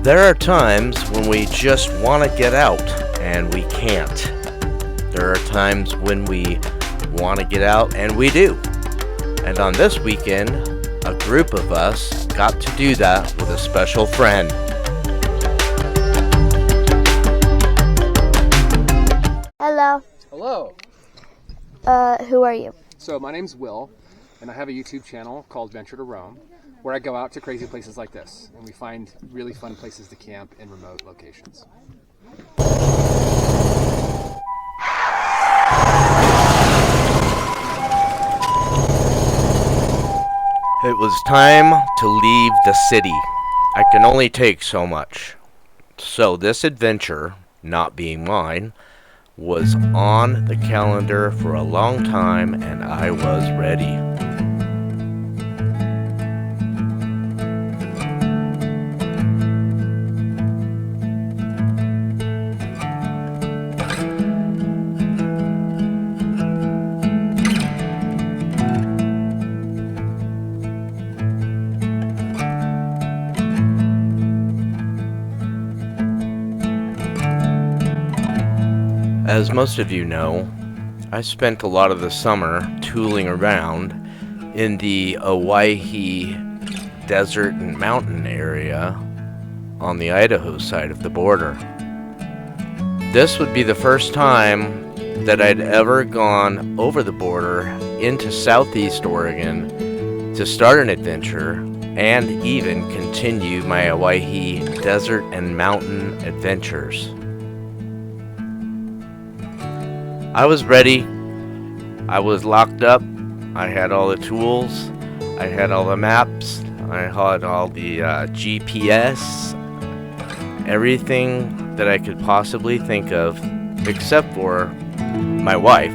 There are times when we just want to get out and we can't. There are times when we want to get out and we do. And on this weekend, a group of us got to do that with a special friend. Hello. Hello. Who are you? So my name's Will, and I have a YouTube channel called Venture to Roam, where I go out to crazy places like this, and we find really fun places to camp in remote locations. It was time to leave the city. I can only take so much. So this adventure, not being mine, was on the calendar for a long time, and I was ready. As most of you know, I spent a lot of the summer tooling around in the Owyhee desert and mountain area on the Idaho side of the border. This would be the first time that I'd ever gone over the border into Southeast Oregon to start an adventure and even continue my Owyhee desert and mountain adventures. I was ready. I was locked up. I had all the tools. I had all the maps. I had all the GPS. Everything that I could possibly think of, except for my wife.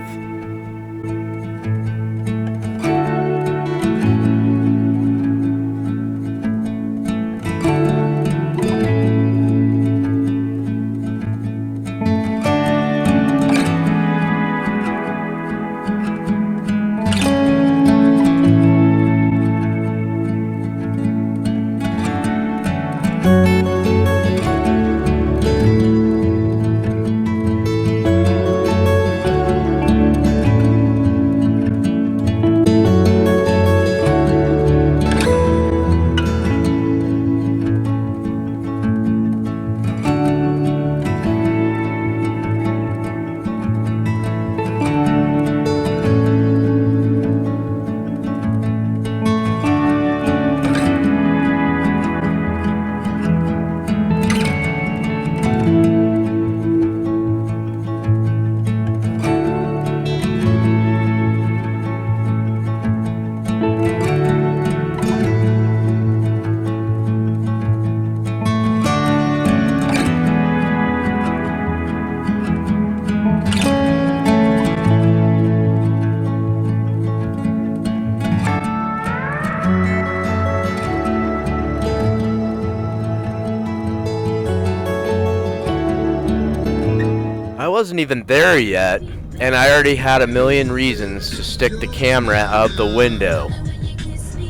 I wasn't even there yet, and I already had a million reasons to stick the camera out the window.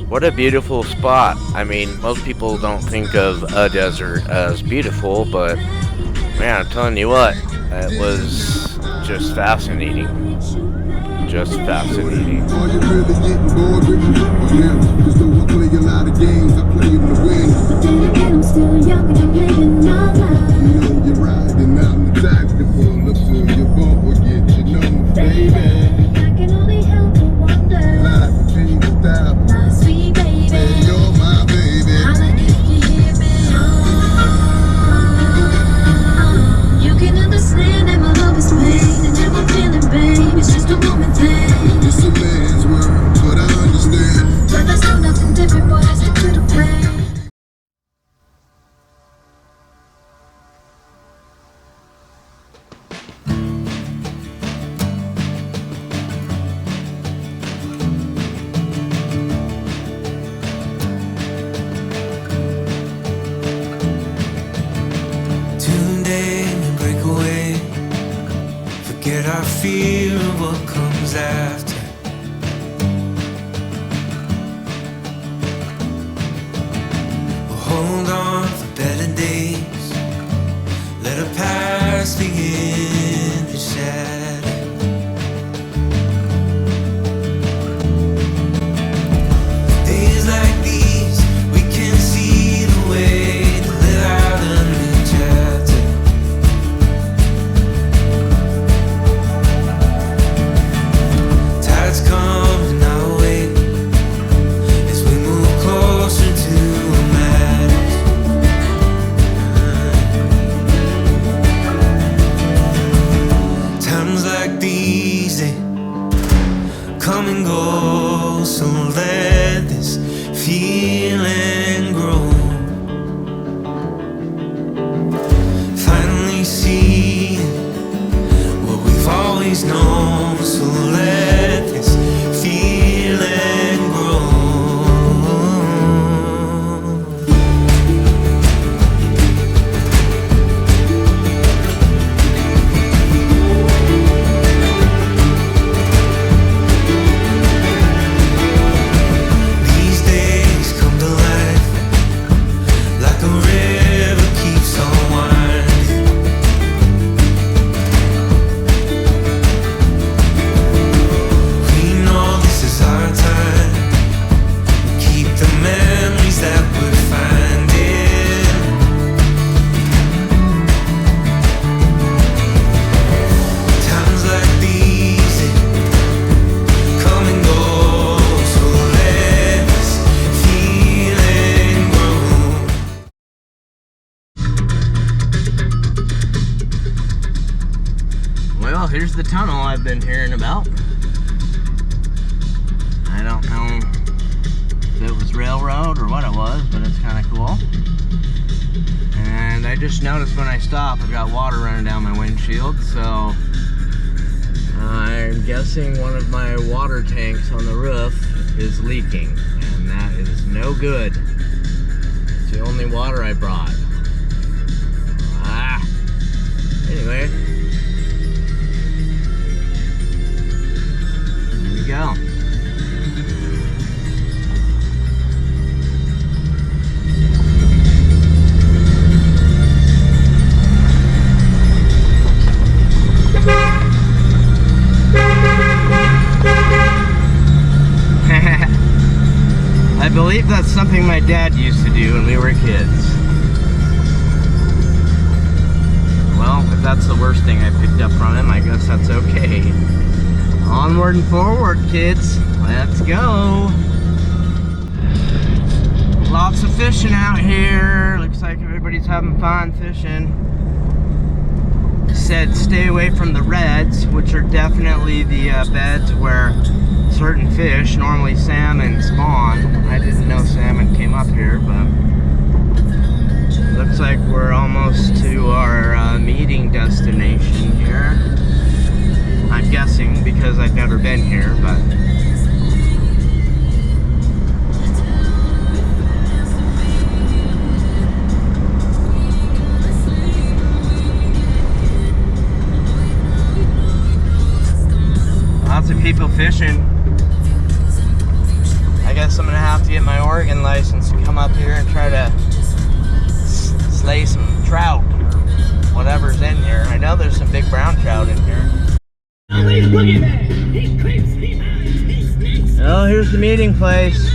What a beautiful spot. I mean, most people don't think of a desert as beautiful, but man, I'm telling you what, it was just fascinating. Just fascinating. Are you really getting bored with me? Cause though I play a lot of games, I play them to win. But then again, I'm still young and I'm living my life. You know you're riding, I'm the type to pull up to your boat or get you know, baby. I can only help but wonder. Life between the style. My sweet baby. Say you're my baby. Holla if you hear me. You can understand that my love is pain. And that I'm feeling pain. It's just a moment thing. It's a man's world, but I understand. But there's still nothing different, boy. I stick to the plan. I feel what comes after. We'll hold on for better days. feel and grow. Finally see what we've always known. So let this feel and grow. These days come to life like a river keeps on winding. We know this is our time. Keep the memories that we're finding. Times like these come and go. So let us feel and grow. Well, here's the tunnel I've been hearing about. I don't know if it was railroad or what it was, but it's kind of cool. And I just noticed when I stopped, I've got water running down my windshield, so I'm guessing one of my water tanks on the roof is leaking, and that is no good. It's the only water I brought. Anyway. There we go. I believe that's something my dad used to do when we were kids. Well, if that's the worst thing I picked up from him, I guess that's okay. Onward and forward, kids. Let's go. Lots of fishing out here. Looks like everybody's having fun fishing. Said stay away from the reds, which are definitely the beds where certain fish, normally salmon, spawn. I didn't know salmon came up here, but looks like we're almost to our meeting destination here. I'm guessing because I've never been here, but lots of people fishing. I guess I'm gonna have to get my Oregon license to come up here and try to slay some trout or whatever's in here. I know there's some big brown trout in here. Oh, here's the meeting place.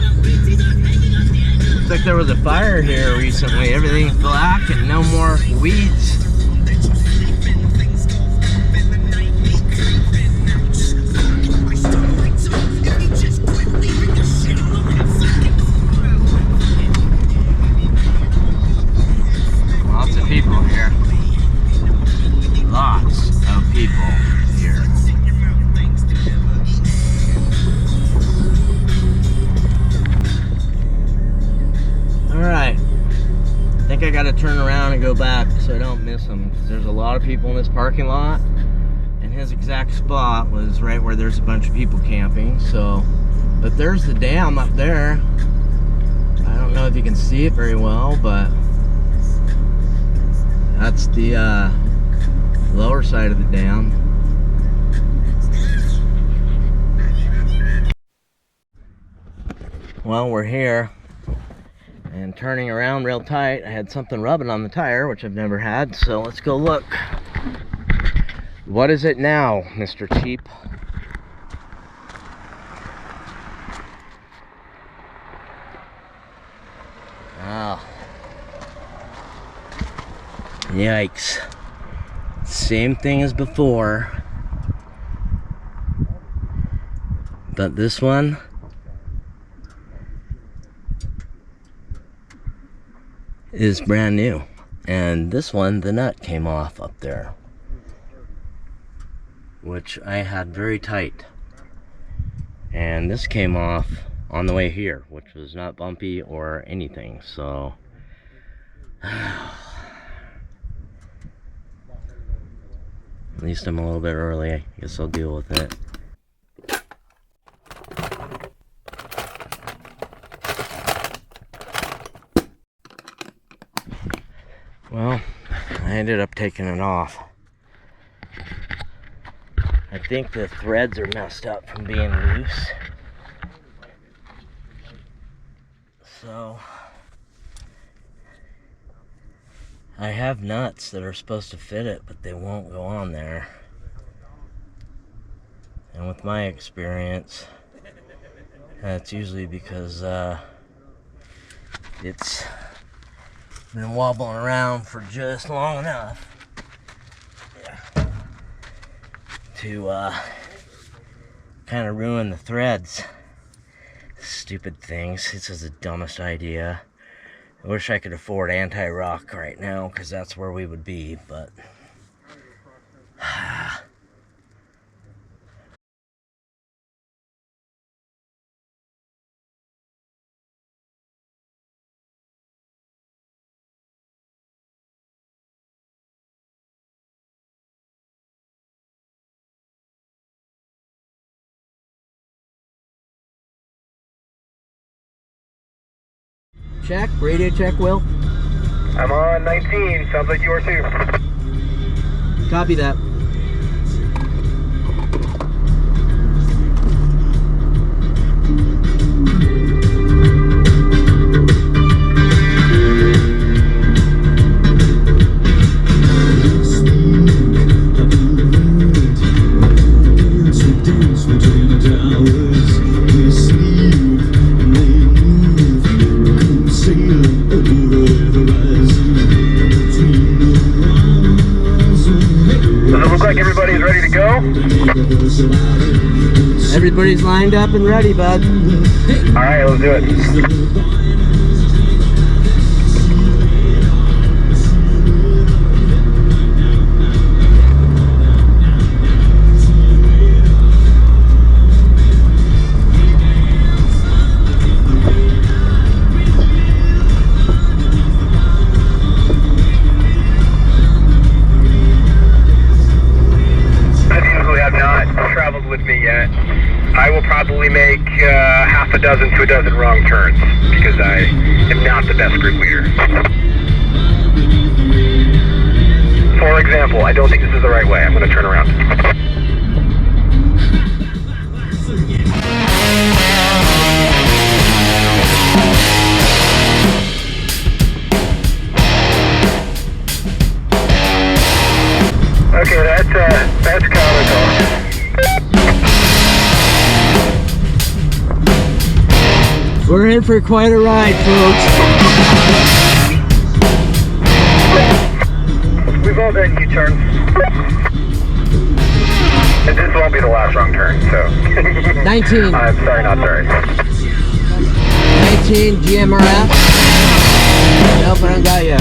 Looks like there was a fire here recently. Everything's black and no more weeds. Lots of people here. Lots of people here. Alright. I think I gotta turn around and go back so I don't miss them. Because there's a lot of people in this parking lot. And his exact spot was right where there's a bunch of people camping. So, but there's the dam up there. I don't know if you can see it very well, but that's the lower side of the dam. Well, we're here and turning around real tight. I had something rubbing on the tire, which I've never had, so let's go look. What is it now, Mr. Cheap? Oh. Yikes. Same thing as before. But this one is brand new. And this one, the nut came off up there, which I had very tight. And this came off on the way here, which was not bumpy or anything. So at least I'm a little bit early. I guess I'll deal with it. Well, I ended up taking it off. I think the threads are messed up from being loose. So I have nuts that are supposed to fit it, but they won't go on there. And with my experience, that's usually because it's been wobbling around for just long enough to kind of ruin the threads. Stupid things. This is the dumbest idea. I wish I could afford anti-rock right now, because that's where we would be, but check, radio check, Will. I'm on 19, sounds like you are too. Copy that. Everybody's lined up and ready, bud. All right, let's do it. I will probably make half a dozen to a dozen wrong turns because I am not the best group leader. For example, I don't think this is the right way. I'm going to turn around. Okay, that's comical. We're in for quite a ride, folks. We've all done U-turns. And this won't be the last wrong turn, so. 19. I'm sorry, not sorry. 19 GMRF. Nope, I don't got you.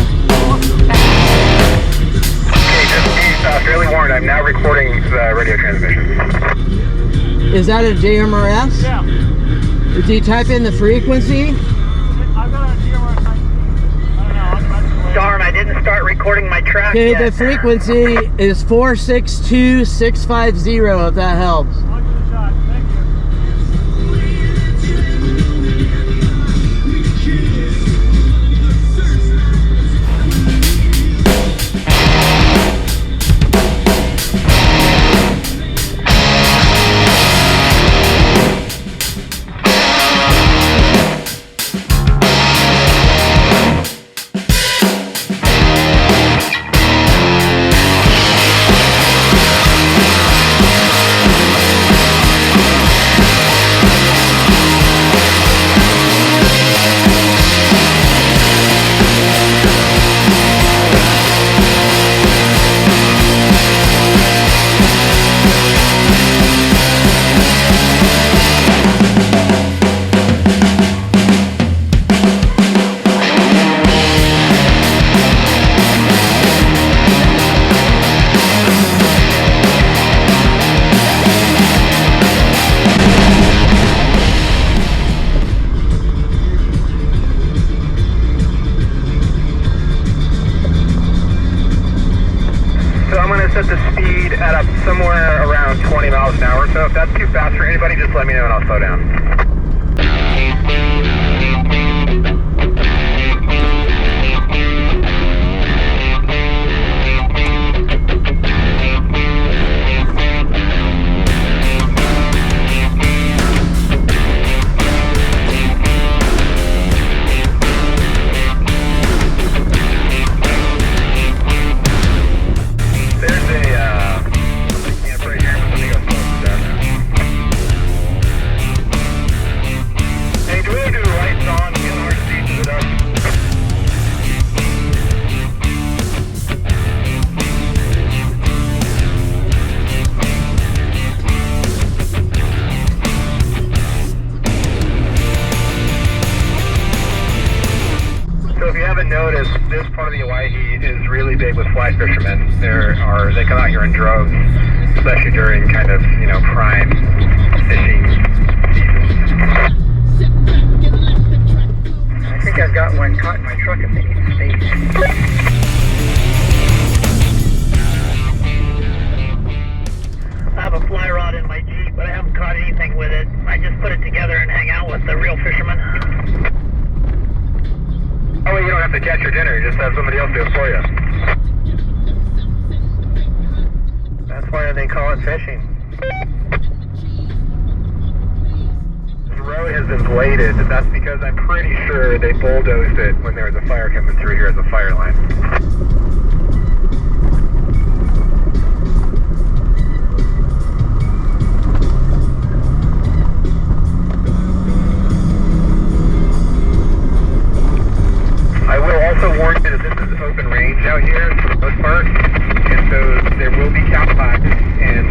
Okay, just be fairly warned, I'm now recording the radio transmission. Is that a JMRS? Yeah. Did you type in the frequency? I got a GMR 19. I don't know. Darn, I didn't start recording my track Okay, yet. the frequency is 462650, if that helps. I'll give it a shot. Thank you. just let me know and I'll slow down. Notice this part of the Owyhee is really big with fly fishermen. They come out here in droves, especially during kind of, prime fishing season. I think I've got one caught in my truck if they need to stay. I have a fly rod in my Jeep, but I haven't caught anything with it. I just put it together and hang out with the real fishermen. Oh, well, you don't have to catch your dinner, you just have somebody else do it for you. That's why they call it fishing. This road has been bladed, and that's because I'm pretty sure they bulldozed it when there was a fire coming through here as a fire line. Warn you that this is open range out here for the most part, and so there will be cow pies, and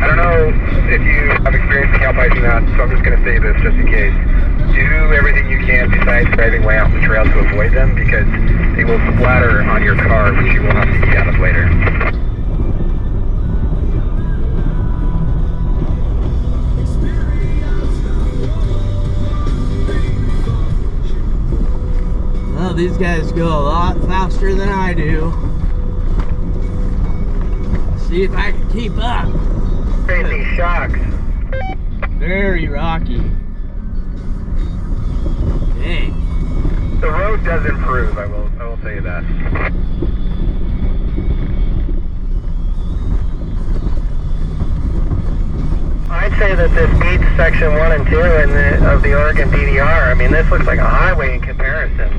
I don't know if you have experience with cow pies or not, so I'm just going to say this just in case. Do everything you can besides driving way off the trail to avoid them, because they will splatter on your car, which you will have to eat out of later. These guys go a lot faster than I do. See if I can keep up. Crazy shocks. Very rocky. Dang. The road does improve, I will tell you that. I'd say that this beats section 1 and 2 of the Oregon DDR. I mean, this looks like a highway in comparison.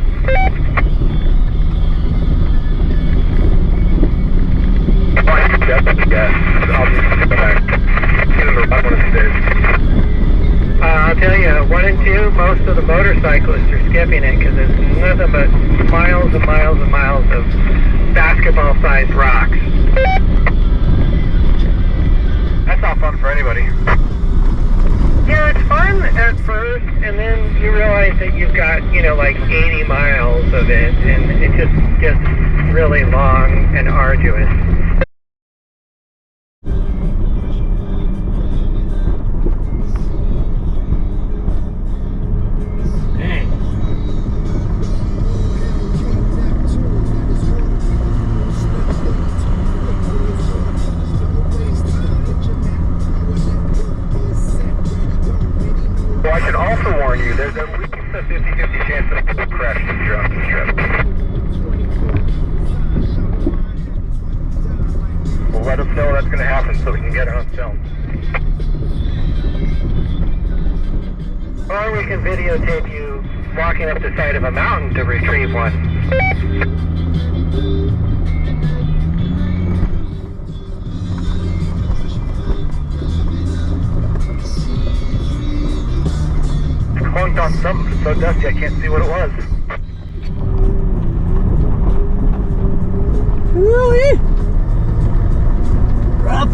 I'll tell you, 1 and 2, most of the motorcyclists are skipping it because it's nothing but miles and miles and miles of basketball-sized rocks. That's not fun for anybody. Yeah, it's fun at first, and then you realize that you've got, like 80 miles of it, and it just gets really long and arduous. I should also warn you, there's at least a 50-50 chance that we'll crash this drone this trip. We'll let us know that's going to happen so we can get it on film. Or we can videotape you walking up the side of a mountain to retrieve one. Honked on something, it's so dusty I can't see what it was. Woo-wee! Rough,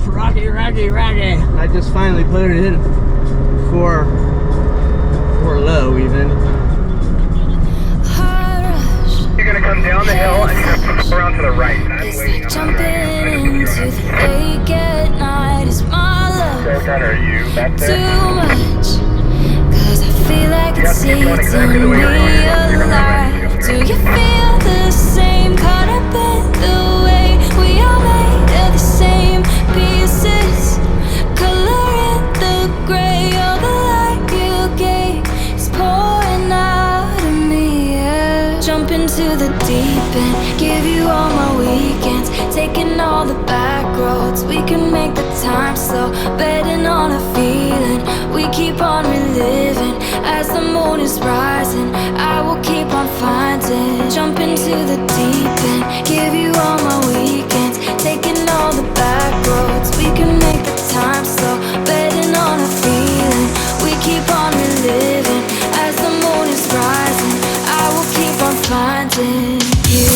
rocky. I just finally put it in for low even. You're gonna come down the hill and you're gonna go around to the right. I'm waiting on the right. Into the lake at night is my love. Are you back there? Too much. Feel like it's eating me alive. Do you feel the same? Caught up in the way we are made of the same pieces, color in the deep end, give you all my weekends, taking all the back roads. We can make the time slow, betting on a feeling. We keep on reliving as the moon is rising. I will keep on finding, jump into the deep end, give you all my weekends, taking all the back roads. We can make the time slow, betting on a feeling. We keep on reliving as the moon is rising. I will keep on finding you.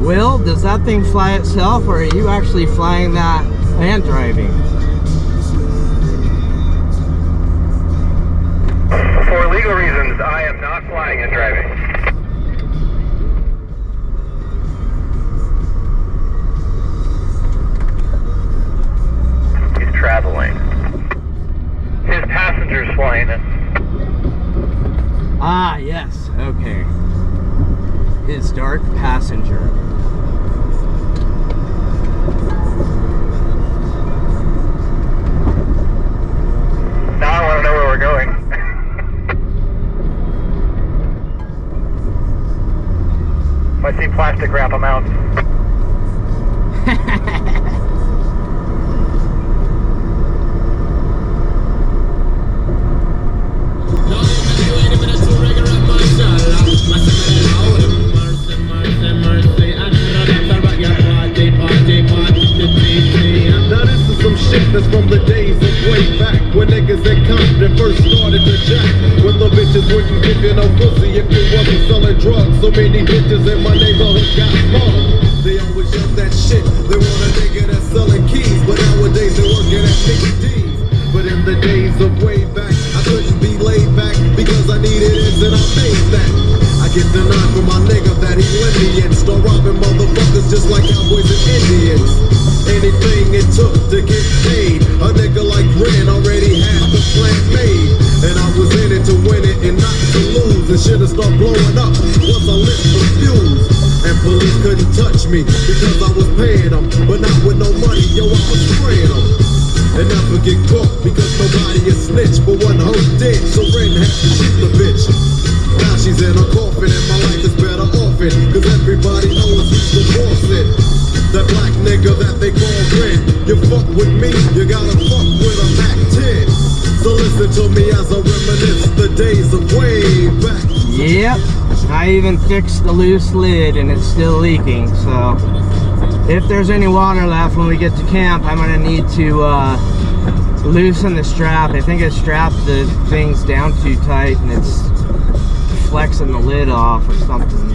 Will, does that thing fly itself, or are you actually flying that and driving? For legal reasons, I am not flying and driving. He's traveling. His passenger's flying it. Ah, yes, okay. His dark passenger. Now I want to know where we're going. If I see plastic wrap, I'm out. That's from the days of way back when niggas in Compton first started to jack. When the bitches wouldn't give you no pussy if you wasn't selling drugs. So many bitches in my neighborhood got smaller. They always jump that shit. They want a nigga that's selling keys, but nowadays they're working at Mickey D's. But in the days of way back, I couldn't be laid back because I needed it and I made that. I get denied from my nigga that he let me in. Start robbing motherfuckers just like cowboys and Indians. Anything it took to get paid. A nigga like Ren already had the plan made. And I was in it to win it and not to lose. And shit'll start blowing up once I lit the fuse. And police couldn't touch me because I was paying them. But not with no money, yo, I was spraying them. And never get caught because nobody is snitch. But one hoe did, so Ren had to shoot the bitch. Now she's in a coffin and my life is better off it. Cause everybody knows who's the boss it. That black nigga that they call Ren. You fuck with me, you gotta fuck with a Mac 10. So listen to me as I reminisce the days of way back. Yep, I even fixed the loose lid and it's still leaking, so if there's any water left when we get to camp, I'm gonna need to loosen the strap. I think I strapped the things down too tight and it's flexing the lid off or something.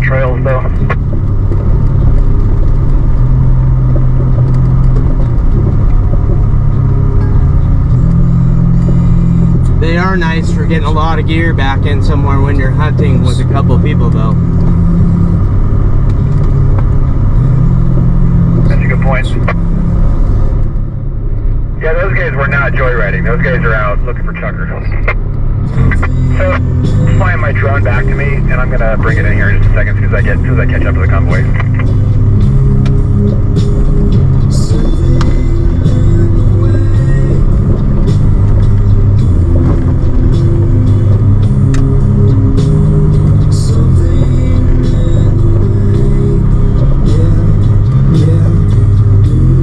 Trails though. They are nice for getting a lot of gear back in somewhere when you're hunting with a couple people though. That's a good point. Yeah, those guys were not joyriding. Those guys are out looking for chuckers. So, flying my drone back to me, and I'm gonna bring it in here in just a second as soon as I catch up to the convoy.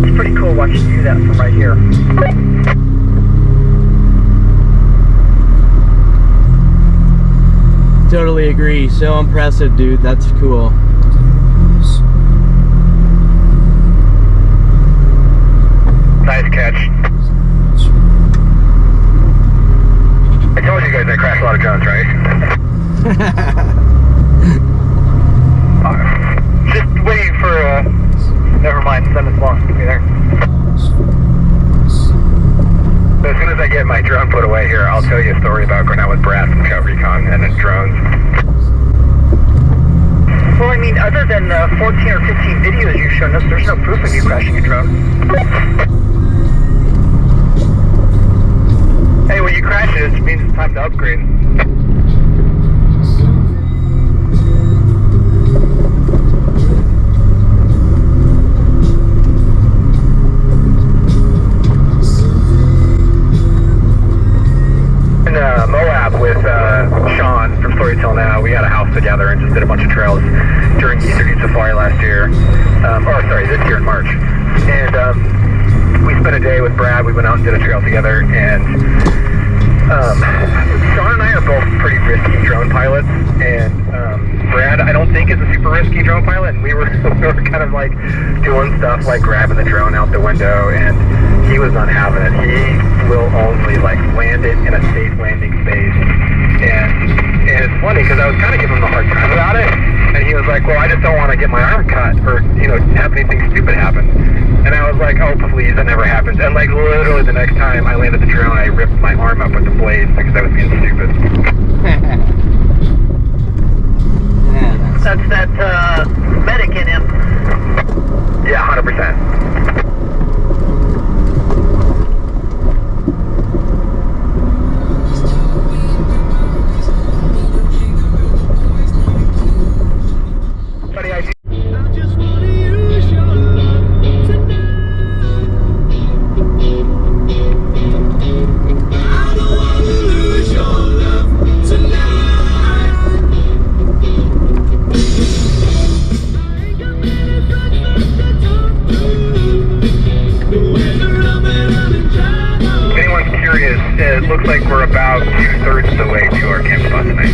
It's pretty cool watching you do that from right here. Totally agree. So impressive, dude. That's cool. Nice catch. I told you guys I crashed a lot of drones, right? Just waiting for, never mind, 7 o'clock. Give me there. So as soon as I get my drone put away here, I'll tell you a story about going out with Brad from Scout Recon and his drones. Well, I mean, other than 14 or 15 videos you've shown us, there's no proof of you crashing your drone. Hey, when you crash it means it's time to upgrade. In Moab with Sean from Storytell Now, we had a house together and just did a bunch of trails during Easter Dude Safari last year. This year in March. And we spent a day with Brad. We went out and did a trail together, and Sean and I are both pretty risky drone pilots, and Brad, I don't think, is a super risky drone pilot, and we were kind of like doing stuff like grabbing the drone out the window, and he was not having it. He will only like land it in a safe landing space, and it's funny because I was kind of giving him a hard time about it, and he was like, well, I just don't want to get my arm cut or, you know, have anything stupid happen. And I was like, oh, please, that never happens. And like literally the next time I landed the drone, I ripped my arm up with the blades because I was being stupid. That's that medic in him. Yeah, 100%. It looks like we're about 2/3 of the way to our camp spot tonight.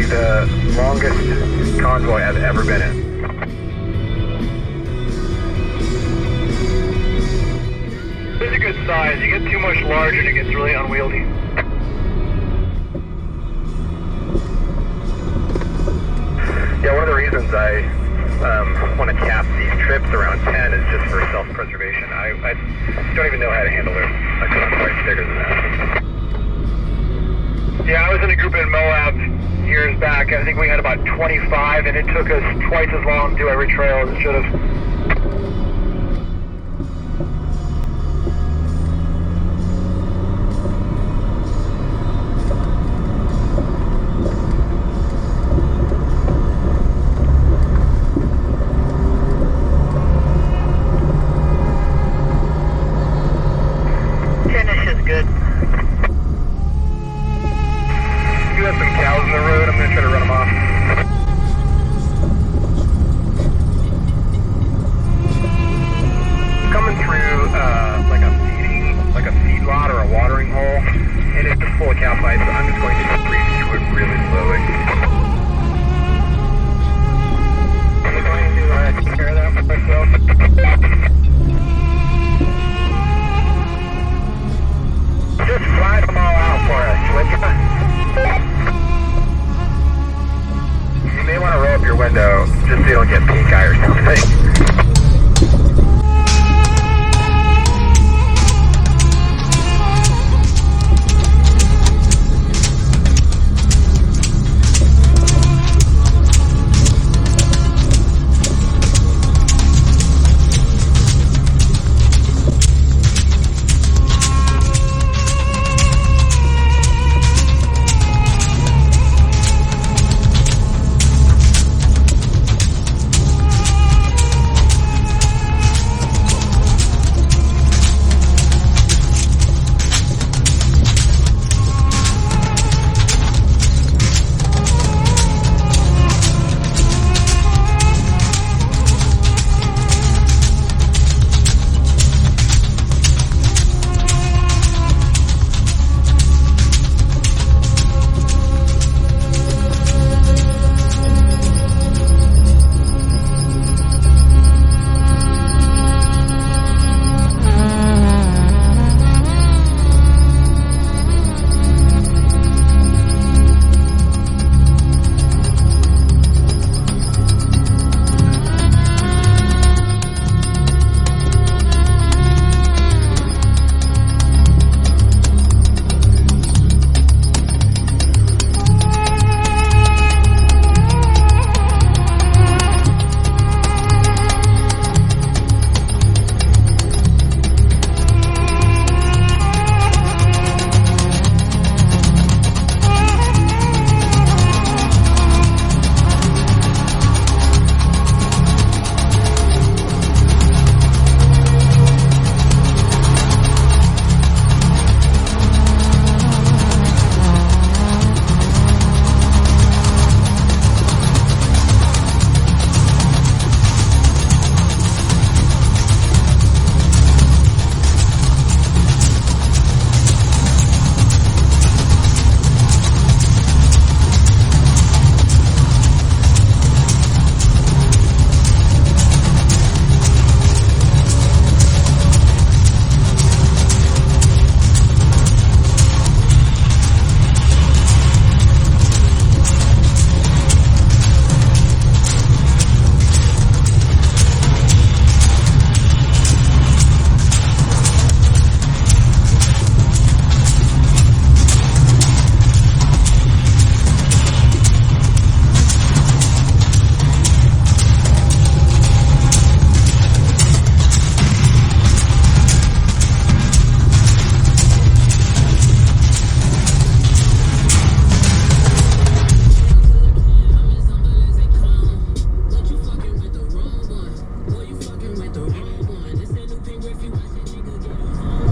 The longest convoy I've ever been in. It's a good size. You get too much larger and it gets really unwieldy. Yeah, one of the reasons I want to cap these trips around 10 is just for self-preservation. I don't even know how to handle it. I couldn't quite bigger than that. Yeah, I was in a group in Moab years back. I think we had about 25, and it took us twice as long to do every trail as it should have. window just so you don't get pink eye or something.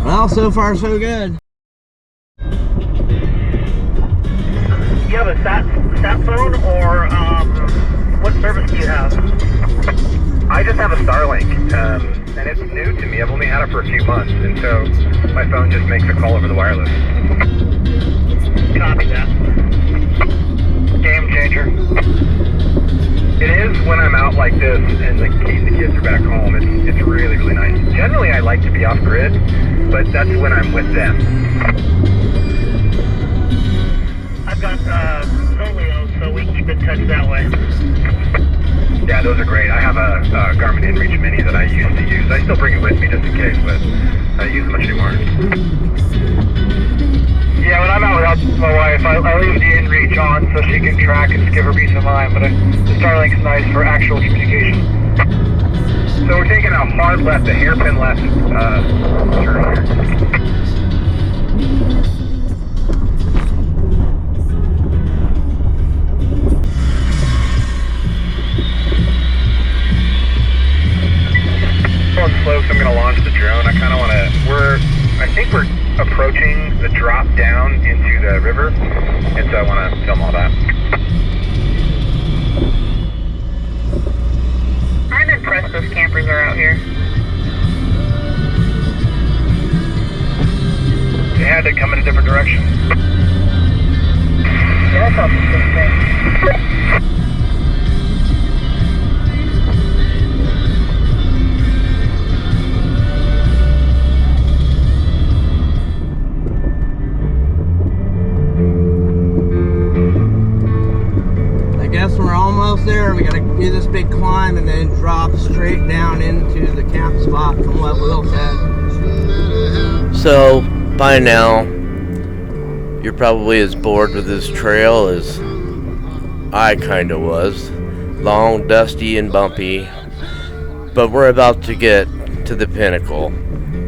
Well, so far so good. Do you have a sat phone, or what service do you have? I just have a Starlink, and it's new to me. I've only had it for a few months, and so my phone just makes a call over the wireless. Copy that. Game changer. It is when I'm out like this and the kids are back home. It's really, really nice. Generally, I like to be off grid, but that's when I'm with them. I've got Zolio, so we keep in touch that way. Yeah, those are great. I have a Garmin InReach Mini that I used to use. I still bring it with me just in case, but I don't use it much anymore. Yeah, when I'm out without my wife, I leave the InReach on so she can track and give her peace of mind, but the Starlink's nice for actual communication. So we're taking a hard left, a hairpin left turn here. Slow, so I'm going to launch the drone. I kind of want to, I think we're approaching the drop down into the river, and so I want to film all that. I'm impressed those campers are out here. They had to come in a different direction. Yeah, I thought the same thing. We're almost there, we gotta do this big climb and then drop straight down into the camp spot from what Will said. So, by now, you're probably as bored with this trail as I kinda was. Long, dusty, and bumpy. But we're about to get to the pinnacle,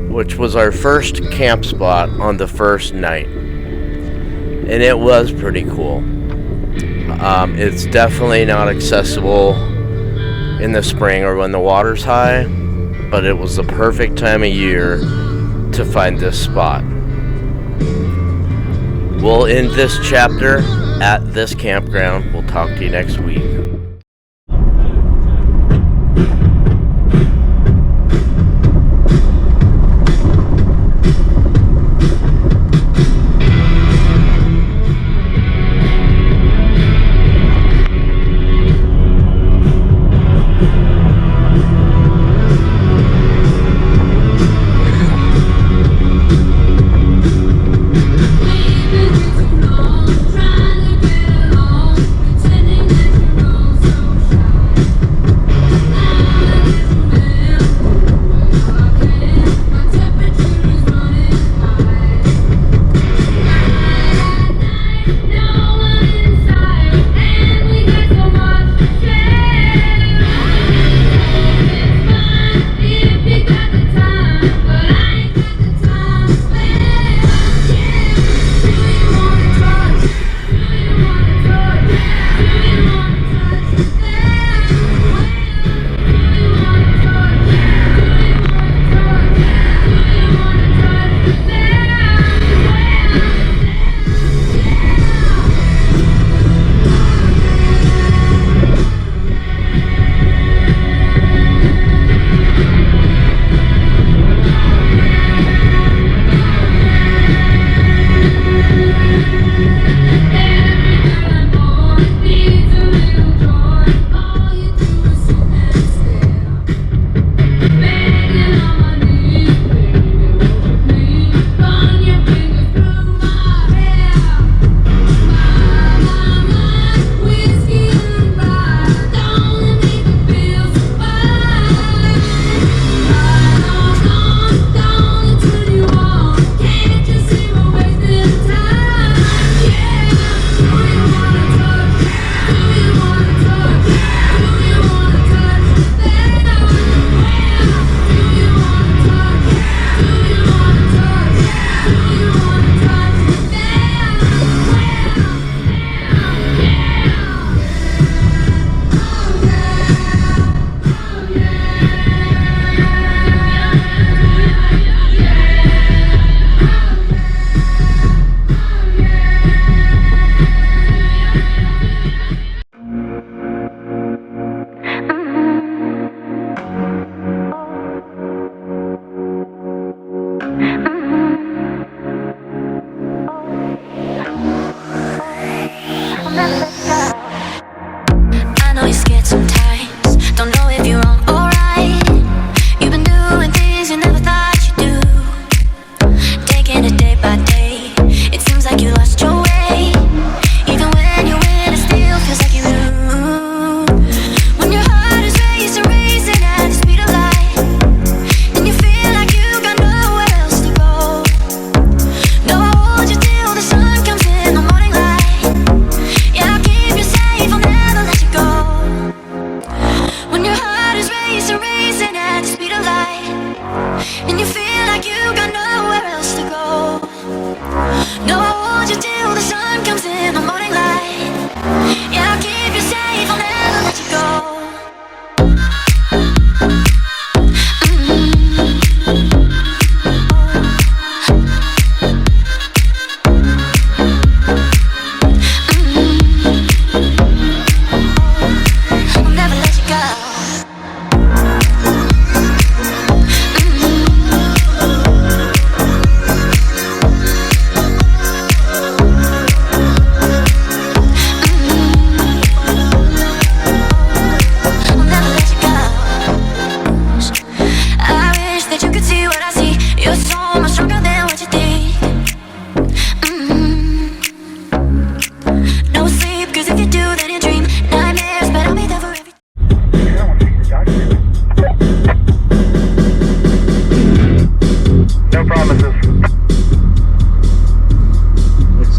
which was our first camp spot on the first night. And it was pretty cool. It's definitely not accessible in the spring or when the water's high, but it was the perfect time of year to find this spot. We'll end this chapter at this campground. We'll talk to you next week. Trying to get along, pretending that you're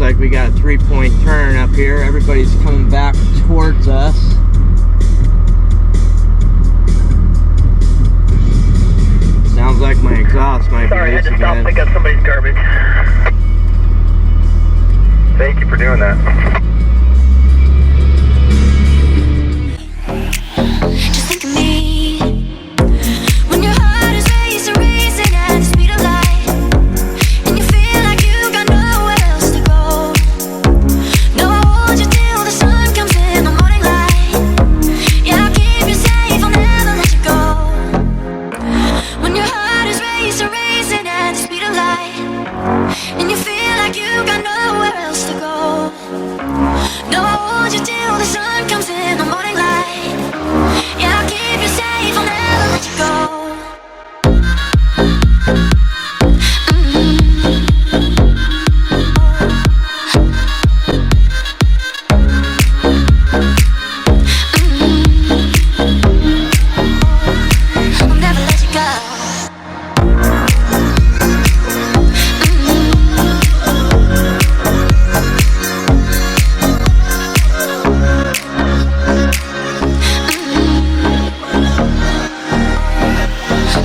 like we got a 3-point turn up here. Everybody's coming back towards us. Sounds like my exhaust might Sorry, be I had loose to stop and again. pick up somebody's garbage. Thank you for doing that. Just think of me when your heart is racing at the speed of light, and you feel like you got nowhere else to go. No, I'll hold you till the sun comes in the morning light. Yeah, I'll keep you safe, I'll never let you go. When your heart is racing at the speed of light, and you feel like you got nowhere else to go. No, I'll hold you till the sun comes in the morning light. Yeah, I'll keep you safe, I'll never let you go. I'll never let you go. I'll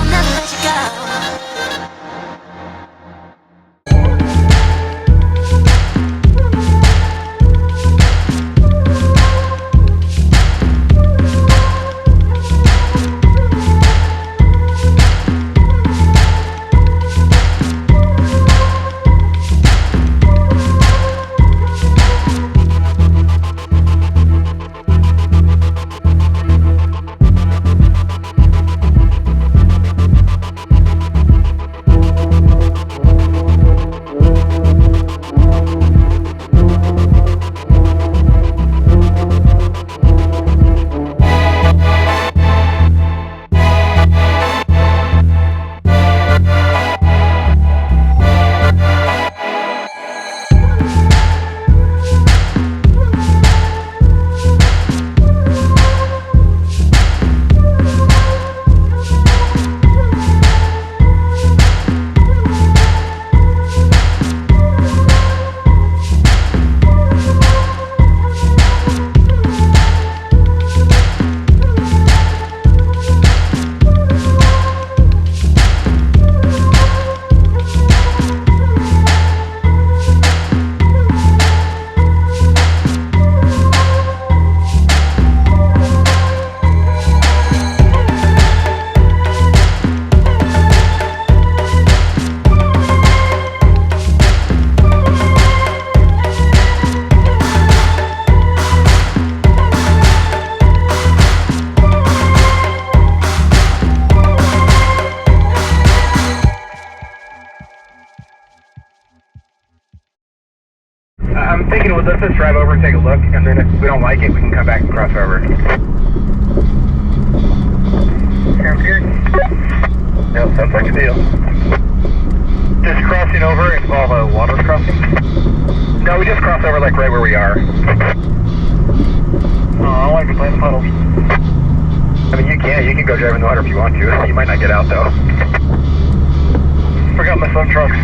never let you go. I'm thinking, let's just drive over and take a look, and then if we don't like it, we can come back and cross over. Sounds good. Yep, sounds like a deal. Does crossing over involve a water crossing? No, we just cross over like right where we are. Oh, I like to play in the puddles. I mean, you can go drive in the water if you want to. You might not get out though. Forgot my swim trunks.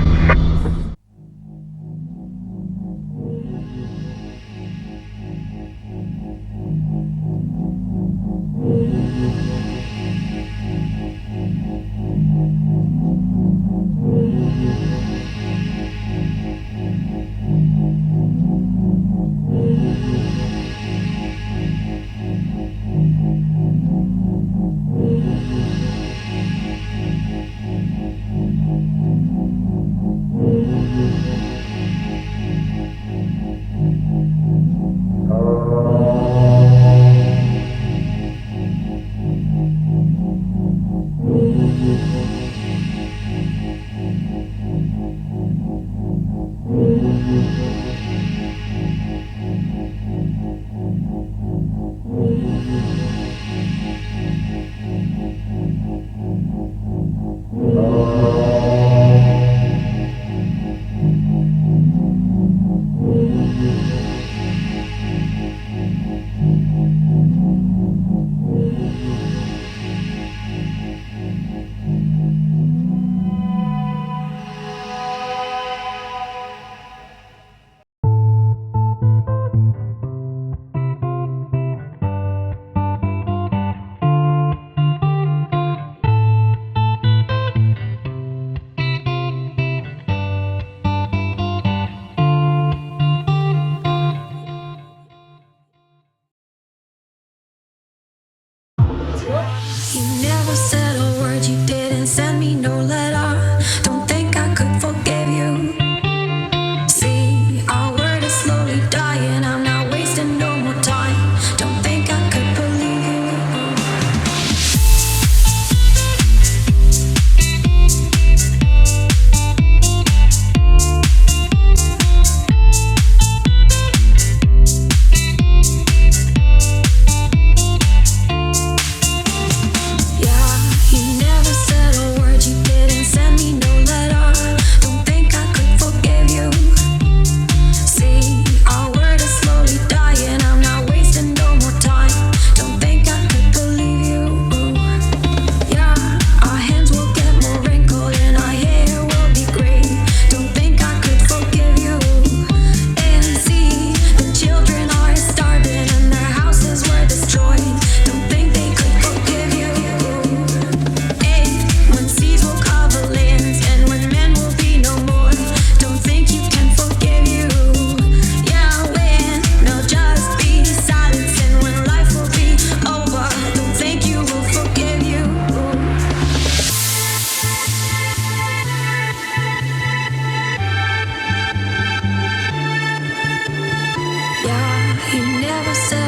never said